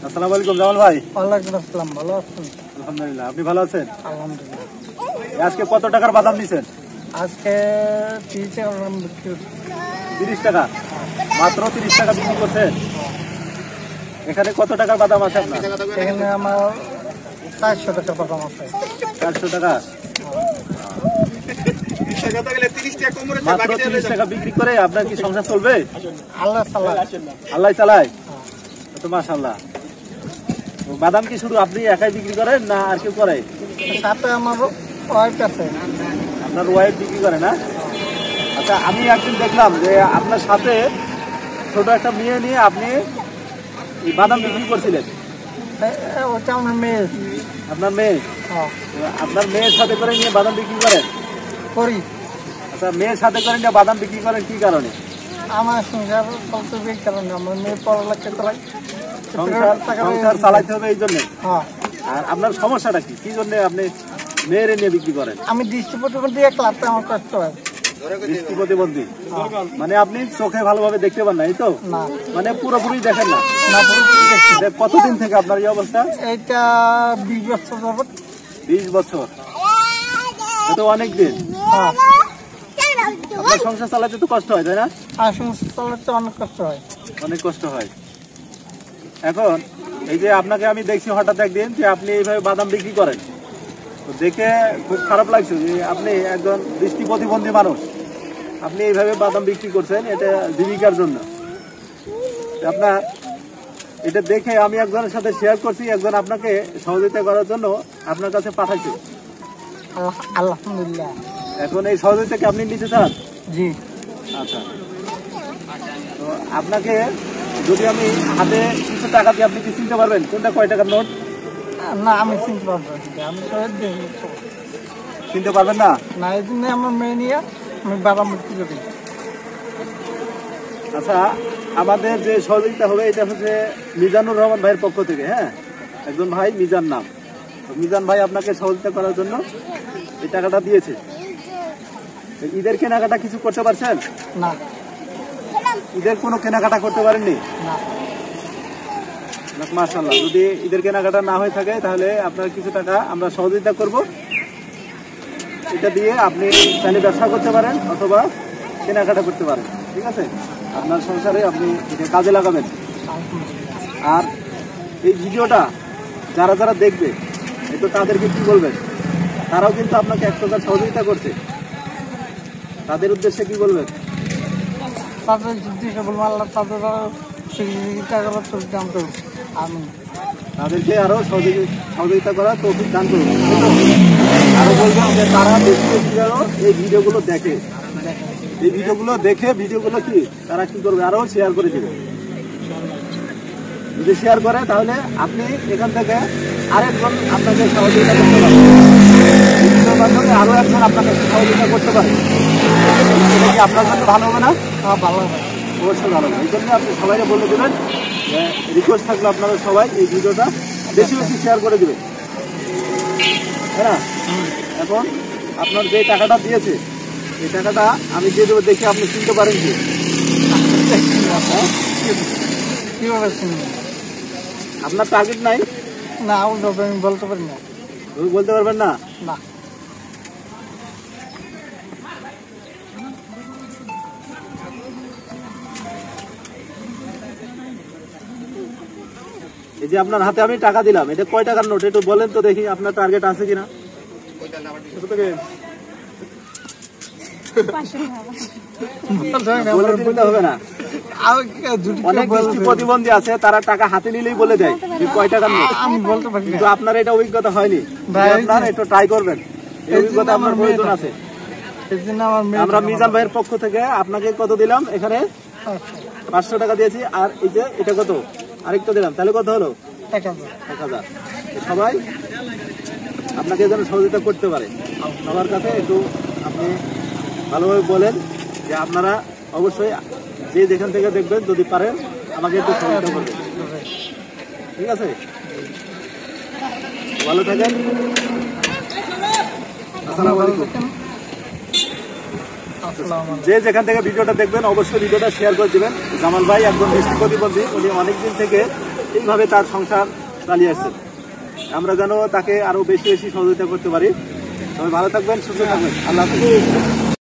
আসসালামু আলাইকুম জামাল ভাই। ওয়ালাইকুম আসসালাম, ভালো আছেন? আলহামদুলিল্লাহ, আপনি ভালো আছেন? আলহামদুলিল্লাহ। আজকে কত টাকার বাদাম নিছেন? আজকে 30 টাকা বিক্রি করছি। 30 টাকা, মাত্র 30 টাকা বিক্রি করছেন। এখানে কত টাকার বাদাম আছে আপনার? এখানে আমার 400 টাকা বাদাম আছে। 400 টাকা, মাত্র 30 টাকা বিক্রি করে আপনার কি সংসার চলবে? আল্লাহ চালায়। আল্লাহ চালায়, তো মাশাআল্লাহ। বাদাম কি শুধু আপনি একাই বিক্রি করেন না আর কেউ করে? সাথে আমার ওয়াইফ আছে। আপনার ওয়াইফ বিক্রি করে না? আচ্ছা, আমি একদিন দেখলাম যে আপনার সাথে ছোট একটা মেয়ে নিয়ে আপনি এই বাদাম বিক্রি করছিলেন। ওটা আমার মেয়ে। আপনার মেয়ে? আপনার মেয়ের সাথে করে নিয়ে বাদাম বিক্রি করেন? করি। আচ্ছা, মেয়ের সাথে করে নিয়ে বাদাম বিক্রি করেন কি কারণে? আমার সংসার চলতে এই কারণে, আমার মেয়ে পড়ালেখা চালাই, সংসার চালাইতে হবে এই জন্য। হ্যাঁ। আর আপনার সমস্যাটা কি, কি জন্য আপনি মেয়ের নিয়ে বিক্রি করেন? আমি দৃষ্টি প্রতিবন্ধী, এক লাভটা আমার কষ্ট হয়। দৃষ্টি প্রতিবন্ধী মানে আপনি চোখে ভালোভাবে দেখতে পান না, এই তো? না, মানে পুরোপুরি দেখেন না? না, পুরোপুরি দেখছি। কতদিন থেকে আপনার এই অবস্থা? এইটা 20 বছর যাবত। 20 বছর, এটা অনেক দিন। হ্যাঁ। আপনার সংসার চালাতে তো কষ্ট হয়, তাই না? আর সংসার চালাতে অনেক কষ্ট হয়। অনেক কষ্ট হয়। এখন এই যে আপনাকে আমি দেখছি হঠাৎ একদিন যে আপনি এইভাবে বাদাম বিক্রি করেন, তো দেখে খুব খারাপ লাগছে যে আপনি একজন দৃষ্টি প্রতিবন্ধী মানুষ, আপনি এইভাবে বাদাম বিক্রি করছেন এটা জীবিকার জন্য। আপনার এটা দেখে আমি একজনের সাথে শেয়ার করছি, একজন আপনাকে সহযোগিতা করার জন্য আপনার কাছে পাঠাইছে। আলহামদুলিল্লাহ। এখন এই সহযোগিতাকে আপনি নিতে চান? জি। আচ্ছা, তো আপনাকে যদি আমি হাতে কিছু টাকা দিয়ে, আপনি কি চিনতে পারবেন কোনটা কয় টাকার নোট? না, আমি চিনতে পারবো না, আমি তো চিনতে পারবেন না? না, এই জন্য আমার মেয়ে নিয়ে আমি বাদাম বিক্রি করি। আচ্ছা, আমাদের যে সহযোগিতা হবে এটা হচ্ছে মিজানুর রহমান ভাইয়ের পক্ষ থেকে। হ্যাঁ, একজন ভাই মিজান নাম, মিজান ভাই আপনাকে সহযোগিতা করার জন্য এই টাকাটা দিয়েছে। ঈদের কেনাকাটা কিছু করতে পারছেন? না। ঈদের কোনো কেনাকাটা করতে পারেননি? না। মাশাআল্লাহ, যদি ঈদের কেনাকাটা না হয়ে থাকে তাহলে আপনার কিছু টাকা আমরা সহযোগিতা করব। এটা দিয়ে আপনি চাইলে ব্যবসা করতে পারেন অথবা কেনাকাটা করতে পারেন, ঠিক আছে? আপনার সংসারে আপনি এটা কাজে লাগাবেন। আর এই ভিডিওটা যারা যারা দেখবে, একটু তাদেরকে কি বলবেন? তারাও কিন্তু আপনাকে এক প্রকার সহযোগিতা করছে, তাদের উদ্দেশ্যে কি বলবেন? তাদের যদি বলবো আল্লাহ তাদের সহযোগিতা করার তৌফিক দান করুন। আমি তাদেরকে আরো সহযোগিতা করার তৌফিক দান করুন। আরো বলবেন যে তারা বেশি বেশি যেন এই ভিডিওগুলো দেখে, এই ভিডিওগুলো দেখে ভিডিওগুলো কি তারা কি করবে, আরো শেয়ার করে দেবে। যদি শেয়ার করে তাহলে আপনি এখান থেকে আরেকজন আপনাকে সহযোগিতা করতে পারেন, ভিডিওর মাধ্যমে আরো একজন আপনাকে সহযোগিতা করতে পারে। এটা কি আপনার জন্য ভালো হবে না? ভালো হবে, অবশ্যই ভালো হবে। এই জন্য আপনি সবাইকে বলে দেবেন, রিকোয়েস্ট থাকলে আপনারা সবাই এই ভিডিওটা বেশি বেশি শেয়ার করে দেবেন, তাই না? এখন আপনার যে টাকাটা দিয়েছে এই টাকাটা আমি দিয়ে দেবো, দেখে আপনি চিনতে পারেন কি? কিভাবে চিনবেন? আপনার টার্গেট নাই? না, আমি বলতে পারি না। তুমি বলতে পারবেন না? না। এই যে আপনার হাতে আমি টাকা দিলাম, এটা কয় টাকার নোট একটু বলেন তো দেখি, আপনার টার্গেট আছে কিনা? হবে না, অনেক দৃষ্টি প্রতিবন্ধী আছে, তারা টাকা হাতে নিলেই বলে দেয় যে কয় টাকার নোট। আমি বলতে পারি, কিন্তু আপনার এটা অভিজ্ঞতা হয়নি, আপনার একটু ট্রাই করবেন, এই অভিজ্ঞতা আপনার প্রয়োজন আছে। আমরা মিজান ভাইয়ের পক্ষ থেকে আপনাকে কত দিলাম, এখানে 500 টাকা দিয়েছি, আর এই যে এটা কত আরেকটা দিলাম, তাহলে কত হলো? 1000। সবাই আপনাকে যেন সহযোগিতা করতে পারে, সবার কাছে একটু আপনি ভালোভাবে বলেন যে আপনারা অবশ্যই যে যেখান থেকে দেখবেন যদি পারেন আমাকে একটু সহযোগিতা করবেন, ঠিক আছে? ভালো থাকেন, আসসালামু আলাইকুম। যে যেখান থেকে ভিডিওটা দেখবেন অবশ্যই ভিডিওটা শেয়ার করে দিবেন। জামাল ভাই একজন দৃষ্টি প্রতিবন্ধী, উনি অনেকদিন থেকে এইভাবে তার সংসার চালিয়ে আসছেন। আমরা যেন তাকে আরো বেশি বেশি সহযোগিতা করতে পারি। তবে ভালো থাকবেন, সুস্থ থাকবেন। আল্লাহ হাফেজ।